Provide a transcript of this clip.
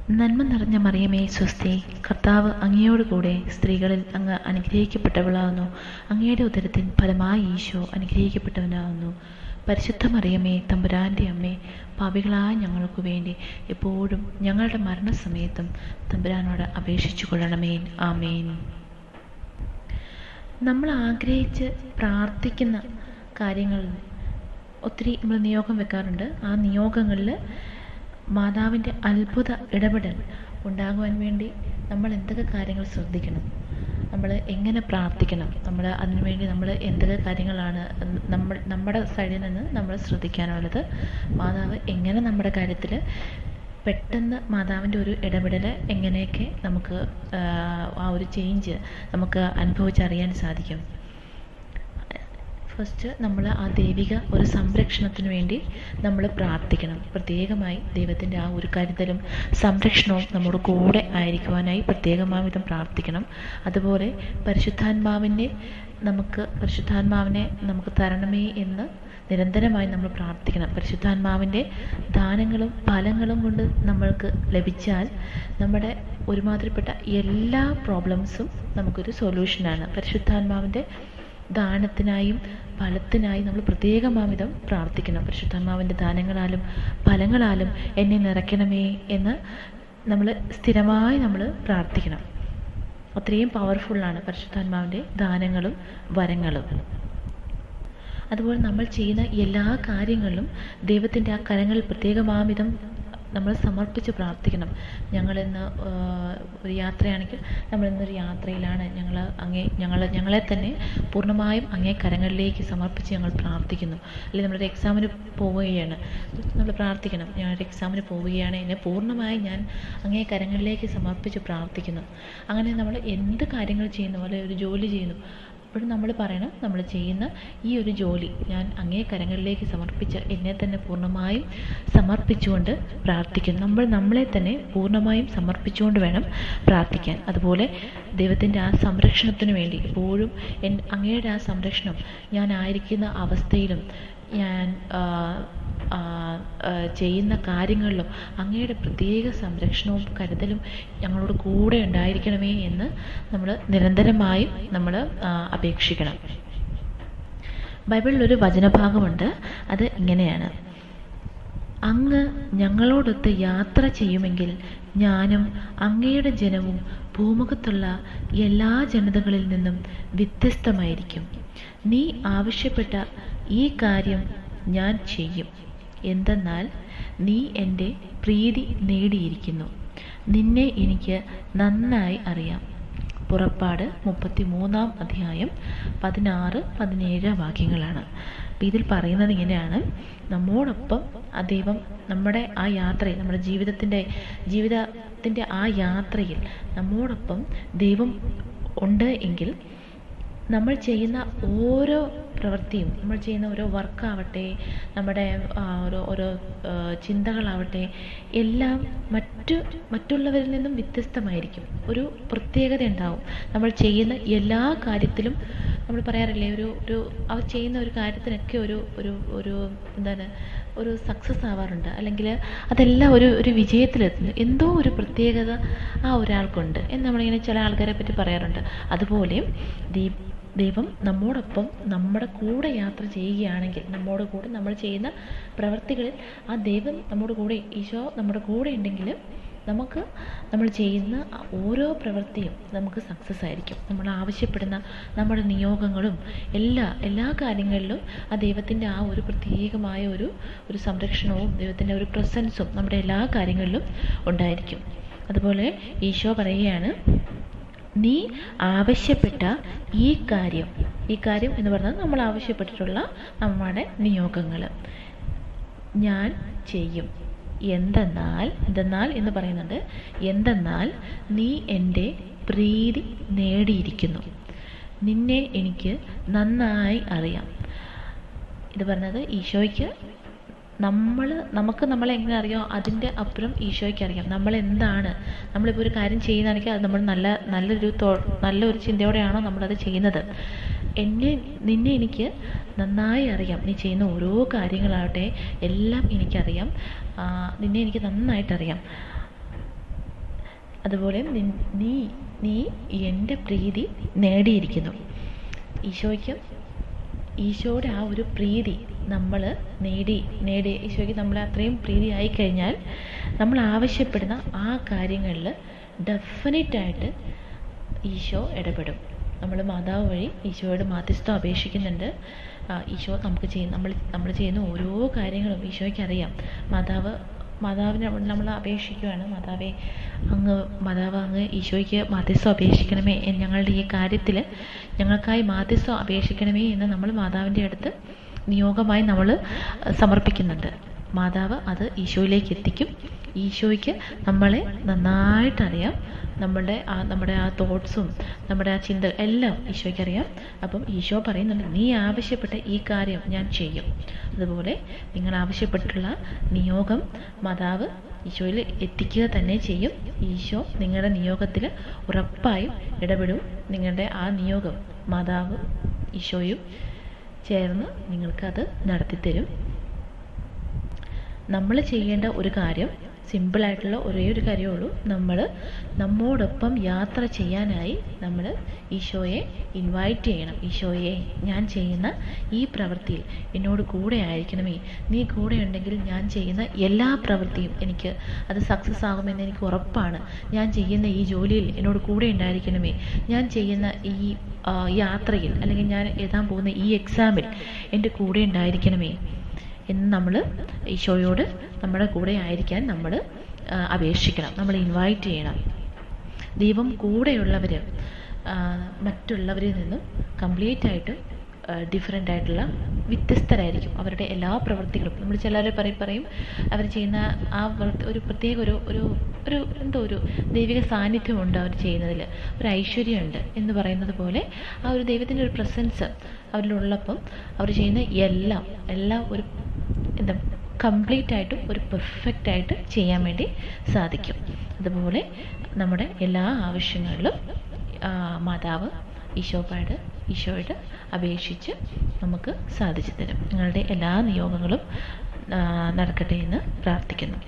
നന്മ നിറഞ്ഞ മറിയമേ സ്വസ്തി, കർത്താവ് അങ്ങയോടുകൂടെ സ്ത്രീകളിൽ അങ്ങ് അനുഗ്രഹിക്കപ്പെട്ടവളാകുന്നു. അങ്ങയുടെ ഉദരത്തിൻ ഫലമായി ഈശോ അനുഗ്രഹിക്കപ്പെട്ടവനാകുന്നു. പരിശുദ്ധ മറിയമേ തമ്പുരാൻ്റെ അമ്മേ, പാപികളായ ഞങ്ങൾക്ക് വേണ്ടി എപ്പോഴും ഞങ്ങളുടെ മരണസമയത്തും തമ്പുരാനോട് അപേക്ഷിച്ചു കൊള്ളണമേ. ആമേൻ. നമ്മൾ ആഗ്രഹിച്ച് പ്രാർത്ഥിക്കുന്ന കാര്യങ്ങൾ ഒത്തിരി നമ്മൾ നിയോഗം വെക്കാറുണ്ട്. ആ നിയോഗങ്ങളിൽ മാതാവിൻ്റെ അത്ഭുത ഇടപെടൽ ഉണ്ടാകുവാൻ വേണ്ടി നമ്മൾ എന്തൊക്കെ കാര്യങ്ങൾ ശ്രദ്ധിക്കണം, നമ്മൾ എങ്ങനെ പ്രാർത്ഥിക്കണം, നമ്മൾ അതിനുവേണ്ടി നമ്മൾ എന്തൊക്കെ കാര്യങ്ങളാണ് നമ്മുടെ സൈഡിൽ നിന്ന് നമ്മൾ ശ്രദ്ധിക്കാനുള്ളത്, മാതാവ് എങ്ങനെ നമ്മുടെ കാര്യത്തിൽ പെട്ടെന്ന് മാതാവിൻ്റെ ഒരു ഇടപെടൽ എങ്ങനെയൊക്കെ നമുക്ക് ആ ഒരു ചേഞ്ച് നമുക്ക് അനുഭവിച്ചറിയാൻ സാധിക്കും. ഫസ്റ്റ് നമ്മൾ ആ ദൈവിക ഒരു സംരക്ഷണത്തിന് വേണ്ടി നമ്മൾ പ്രാർത്ഥിക്കണം. പ്രത്യേകമായി ദൈവത്തിൻ്റെ ആ ഒരു കരുതലും സംരക്ഷണവും നമ്മുടെ കൂടെ ആയിരിക്കുവാനായി പ്രത്യേകമായ വിധം പ്രാർത്ഥിക്കണം. അതുപോലെ പരിശുദ്ധാത്മാവിനെ നമുക്ക് തരണമേ എന്ന് നിരന്തരമായി നമ്മൾ പ്രാർത്ഥിക്കണം. പരിശുദ്ധാത്മാവിൻ്റെ ദാനങ്ങളും ഫലങ്ങളും കൊണ്ട് നമ്മൾക്ക് ലഭിച്ചാൽ നമ്മുടെ ഒരുമാതിരിപ്പെട്ട എല്ലാ പ്രോബ്ലംസും നമുക്കൊരു സൊല്യൂഷനാണ്. പരിശുദ്ധാത്മാവിൻ്റെ ദാനത്തിനായും ഫലത്തിനായി നമ്മൾ പ്രത്യേകമാവിധം പ്രാർത്ഥിക്കണം. പരിശുദ്ധാത്മാവിൻ്റെ ദാനങ്ങളാലും ഫലങ്ങളാലും എന്നെ നിറയ്ക്കണമേ എന്ന് നമ്മൾ സ്ഥിരമായി നമ്മൾ പ്രാർത്ഥിക്കണം. അത്രയും പവർഫുള്ളാണ് പരിശുദ്ധാത്മാവിൻ്റെ ദാനങ്ങളും വരങ്ങളും. അതുപോലെ നമ്മൾ ചെയ്യുന്ന എല്ലാ കാര്യങ്ങളിലും ദൈവത്തിൻ്റെ ആ കരങ്ങളിൽ പ്രത്യേകമാവിധം നമ്മൾ സമർപ്പിച്ച് പ്രാർത്ഥിക്കണം. ഞങ്ങളിന്ന് ഒരു യാത്രയാണെങ്കിൽ നമ്മളിന്നൊരു യാത്രയിലാണ്, ഞങ്ങളെ തന്നെ പൂർണ്ണമായും അങ്ങേ കരങ്ങളിലേക്ക് സമർപ്പിച്ച് ഞങ്ങൾ പ്രാർത്ഥിക്കുന്നു. അല്ലെങ്കിൽ നമ്മളൊരു എക്സാമിന് പോവുകയാണ്, നമ്മൾ പ്രാർത്ഥിക്കണം, ഞാനൊരു എക്സാമിന് പോവുകയാണ്, എന്നെ പൂർണ്ണമായി ഞാൻ അങ്ങേ കരങ്ങളിലേക്ക് സമർപ്പിച്ച് പ്രാർത്ഥിക്കുന്നു. അങ്ങനെ നമ്മൾ എന്ത് കാര്യങ്ങൾ ചെയ്യുന്നു, അല്ലെങ്കിൽ ഒരു ജോലി ചെയ്യുന്നു, അപ്പോഴും നമ്മൾ പറയണം, നമ്മൾ ചെയ്യുന്ന ഈ ഒരു ജോലി ഞാൻ അങ്ങേ കരങ്ങളിലേക്ക് സമർപ്പിച്ച് എന്നെ തന്നെ പൂർണ്ണമായും സമർപ്പിച്ചുകൊണ്ട് പ്രാർത്ഥിക്കുന്നു. നമ്മളെ തന്നെ പൂർണ്ണമായും സമർപ്പിച്ചുകൊണ്ട് വേണം പ്രാർത്ഥിക്കാൻ. അതുപോലെ ദൈവത്തിൻ്റെ ആ സംരക്ഷണത്തിന് വേണ്ടി എപ്പോഴും അങ്ങയുടെ ആ സംരക്ഷണം ഞാൻ ആയിരിക്കുന്ന അവസ്ഥയിലും ഞാൻ ചെയ്യുന്ന കാര്യങ്ങളിലും അങ്ങയുടെ പ്രത്യേക സംരക്ഷണവും കരുതലും ഞങ്ങളോട് കൂടെ ഉണ്ടായിരിക്കണമേ എന്ന് നമ്മൾ നിരന്തരമായും നമ്മൾ അപേക്ഷിക്കണം. ബൈബിളിലൊരു വചനഭാഗമുണ്ട്, അത് ഇങ്ങനെയാണ്: അങ്ങ് ഞങ്ങളോടൊത്ത് യാത്ര ചെയ്യുമെങ്കിൽ ഞാനും അങ്ങയുടെ ജനവും ഭൂമുഖത്തുള്ള എല്ലാ ജനതകളിൽ നിന്നും വ്യത്യസ്തമായിരിക്കും. നീ ആവശ്യപ്പെട്ട ഈ കാര്യം ഞാൻ ചെയ്യും. എന്തെന്നാൽ നീ എൻ്റെ പ്രീതി നേടിയിരിക്കുന്നു. നിന്നെ എനിക്ക് നന്നായി അറിയാം. പുറപ്പാട് 33-ാം അധ്യായം 16-17 വാക്യങ്ങളാണ്. അപ്പം ഇതിൽ പറയുന്നത് ഇങ്ങനെയാണ്: നമ്മോടൊപ്പം ആ ദൈവം നമ്മുടെ ആ യാത്രയിൽ, നമ്മുടെ ജീവിതത്തിൻ്റെ ആ യാത്രയിൽ നമ്മോടൊപ്പം ദൈവം ഉണ്ട് എങ്കിൽ നമ്മൾ ചെയ്യുന്ന ഓരോ പ്രവൃത്തിയും, നമ്മൾ ചെയ്യുന്ന ഓരോ വർക്കാവട്ടെ, നമ്മുടെ ഓരോ ചിന്തകളാവട്ടെ, എല്ലാം മറ്റുള്ളവരിൽ നിന്നും വ്യത്യസ്തമായിരിക്കും. ഒരു പ്രത്യേകത ഉണ്ടാവും. നമ്മൾ ചെയ്യുന്ന എല്ലാ കാര്യത്തിലും നമ്മൾ പറയാറില്ലേ, അവർ ചെയ്യുന്ന ഒരു കാര്യത്തിനൊക്കെ ഒരു സക്സസ് ആവാറുണ്ട്, അല്ലെങ്കിൽ അതെല്ലാം ഒരു വിജയത്തിലെത്തുന്നു. എന്തോ ഒരു പ്രത്യേകത ആ ഒരാൾക്കുണ്ട് എന്ന് നമ്മളിങ്ങനെ ചില ആൾക്കാരെ പറ്റി പറയാറുണ്ട്. അതുപോലെ ദൈവം നമ്മോടൊപ്പം നമ്മുടെ കൂടെ യാത്ര ചെയ്യുകയാണെങ്കിൽ, നമ്മോട് കൂടെ നമ്മൾ ചെയ്യുന്ന പ്രവൃത്തികളിൽ ആ ദൈവം നമ്മുടെ കൂടെ, ഈശോ നമ്മുടെ കൂടെ ഉണ്ടെങ്കിൽ നമ്മൾ ചെയ്യുന്ന ഓരോ പ്രവൃത്തിയും സക്സസ് ആയിരിക്കും. നമ്മൾ ആവശ്യപ്പെടുന്ന നമ്മുടെ നിയോഗങ്ങളും എല്ലാ കാര്യങ്ങളിലും ആ ദൈവത്തിൻ്റെ ആ ഒരു പ്രത്യേകമായ ഒരു സംരക്ഷണവും ദൈവത്തിൻ്റെ ഒരു പ്രസൻസും നമ്മുടെ എല്ലാ കാര്യങ്ങളിലും ഉണ്ടായിരിക്കും. അതുപോലെ ഈശോ പറയുകയാണ്: നീ ആവശ്യപ്പെട്ട ഈ കാര്യം എന്ന് പറഞ്ഞാൽ നമ്മൾ ആവശ്യപ്പെട്ടിട്ടുള്ള നമ്മുടെ നിയോഗങ്ങൾ ഞാൻ ചെയ്യും. എന്തെന്നാൽ എന്ന് പറയുന്നത്, എന്തെന്നാൽ നീ എൻ്റെ പ്രീതി നേടിയിരിക്കുന്നു. നിന്നെ എനിക്ക് നന്നായി അറിയാം. ഇത് പറഞ്ഞത് ഈശോയ്ക്ക് നമുക്ക് നമ്മളെ എങ്ങനെ അറിയാമോ അതിൻ്റെ അപ്പുറം ഈശോയ്ക്ക് അറിയാം. നമ്മളിപ്പോൾ ഒരു കാര്യം ചെയ്യുന്നതാണെങ്കിൽ അത് നമ്മൾ നല്ലൊരു ചിന്തയോടെയാണോ നമ്മളത് ചെയ്യുന്നത്. നിന്നെ എനിക്ക് നന്നായി അറിയാം. നീ ചെയ്യുന്ന ഓരോ കാര്യങ്ങളാവട്ടെ എല്ലാം എനിക്കറിയാം. നിന്നെ എനിക്ക് നന്നായിട്ടറിയാം. അതുപോലെ നീ നീ എൻ്റെ പ്രീതി നേടിയിരിക്കുന്നു. ഈശോയുടെ ആ ഒരു പ്രീതി നമ്മൾ നേടി ഈശോയ്ക്ക് നമ്മളെ അത്രയും പ്രീതി ആയിക്കഴിഞ്ഞാൽ നമ്മൾ ആവശ്യപ്പെടുന്ന ആ കാര്യങ്ങളിൽ ഡെഫിനറ്റായിട്ട് ഈശോ ഇടപെടും. നമ്മൾ മാതാവ് വഴി ഈശോയോട് മാധ്യസ്ഥം അപേക്ഷിക്കുന്നുണ്ട്. ഈശോ നമുക്ക് നമ്മൾ ചെയ്യുന്ന ഓരോ കാര്യങ്ങളും ഈശോയ്ക്ക് അറിയാം. മാതാവിനെ നമ്മൾ അപേക്ഷിക്കുകയാണ്, മാതാവ് അങ്ങ് ഈശോയ്ക്ക് മാധ്യസ്ഥം അപേക്ഷിക്കണമേ, ഞങ്ങളുടെ ഈ കാര്യത്തിൽ ഞങ്ങൾക്കായി മാധ്യസ്ഥം അപേക്ഷിക്കണമേ എന്ന് നമ്മൾ മാതാവിൻ്റെ അടുത്ത് നിയോഗമായി നമ്മൾ സമർപ്പിക്കുന്നുണ്ട്. മാതാവ് അത് ഈശോയിലേക്ക് എത്തിക്കും. ഈശോയ്ക്ക് നമ്മളെ നന്നായിട്ടറിയാം. നമ്മുടെ ആ തോട്ട്സും നമ്മുടെ ആ ചിന്ത എല്ലാം ഈശോയ്ക്കറിയാം. അപ്പം ഈശോ പറയുന്നുണ്ട്, നീ ആവശ്യപ്പെട്ട ഈ കാര്യം ഞാൻ ചെയ്യും. അതുപോലെ നിങ്ങൾ ആവശ്യപ്പെട്ടുള്ള നിയോഗം മാതാവ് ഈശോയിൽ എത്തിക്കുക തന്നെ ചെയ്യും. ഈശോ നിങ്ങളുടെ നിയോഗത്തിൽ ഉറപ്പായും ഇടപെടും. നിങ്ങളുടെ ആ നിയോഗം മാതാവ് ഈശോയും ചേർന്ന് നിങ്ങൾക്കത് നടത്തിത്തരും. നമ്മൾ ചെയ്യേണ്ട ഒരു കാര്യം, സിമ്പിളായിട്ടുള്ള ഒരേ ഒരു കാര്യമേ ഉള്ളൂ. നമ്മോടൊപ്പം യാത്ര ചെയ്യാനായി നമ്മൾ ഈശോയെ ഇൻവൈറ്റ് ചെയ്യണം. ഈശോയെ, ഞാൻ ചെയ്യുന്ന ഈ പ്രവൃത്തിയിൽ എന്നോട് കൂടെ ആയിരിക്കണമേ. നീ കൂടെ ഉണ്ടെങ്കിൽ ഞാൻ ചെയ്യുന്ന എല്ലാ പ്രവൃത്തിയും അത് സക്സസ് ആകുമെന്ന് എനിക്ക് ഉറപ്പാണ്. ഞാൻ ചെയ്യുന്ന ഈ ജോലിയിൽ എന്നോട് കൂടെ ഉണ്ടായിരിക്കണമേ. ഞാൻ ചെയ്യുന്ന ഈ യാത്രയിൽ, അല്ലെങ്കിൽ ഞാൻ എഴുതാൻ പോകുന്ന ഈ എക്സാമിൽ എൻ്റെ കൂടെ ഉണ്ടായിരിക്കണമേ എന്ന് നമ്മൾ ഈശോയോട് നമ്മുടെ കൂടെ ആയിരിക്കാൻ നമ്മൾ അപേക്ഷിക്കണം, നമ്മൾ ഇൻവൈറ്റ് ചെയ്യണം. ദൈവം കൂടെയുള്ളവർ മറ്റുള്ളവരിൽ നിന്നും കംപ്ലീറ്റ് ആയിട്ടും ഡിഫറെൻ്റ് ആയിട്ടുള്ള വ്യത്യസ്തരായിരിക്കും. അവരുടെ എല്ലാ പ്രവൃത്തികളും നമ്മൾ ചിലർ പറയും അവർ ചെയ്യുന്ന ആ ഒരു പ്രത്യേക ഒരു ദൈവിക സാന്നിധ്യമുണ്ട് അവർ ചെയ്യുന്നതിൽ, ഒരു ഐശ്വര്യമുണ്ട് എന്ന് പറയുന്നത് പോലെ ആ ഒരു ദൈവത്തിൻ്റെ ഒരു പ്രസൻസ് അവരിലുള്ളപ്പം അവർ ചെയ്യുന്ന എല്ലാം ഒരു കംപ്ലീറ്റ് ആയിട്ടും ഒരു പെർഫെക്റ്റ് ആയിട്ട് ചെയ്യാൻ വേണ്ടി സാധിക്കും. അതുപോലെ നമ്മുടെ എല്ലാ ആവശ്യങ്ങളിലും മാതാവ് ഈശോയോട് അപേക്ഷിച്ച് നമുക്ക് സാധിച്ചു തരും. നിങ്ങളുടെ എല്ലാ നിയോഗങ്ങളും നടക്കട്ടെ എന്ന് പ്രാർത്ഥിക്കുന്നു.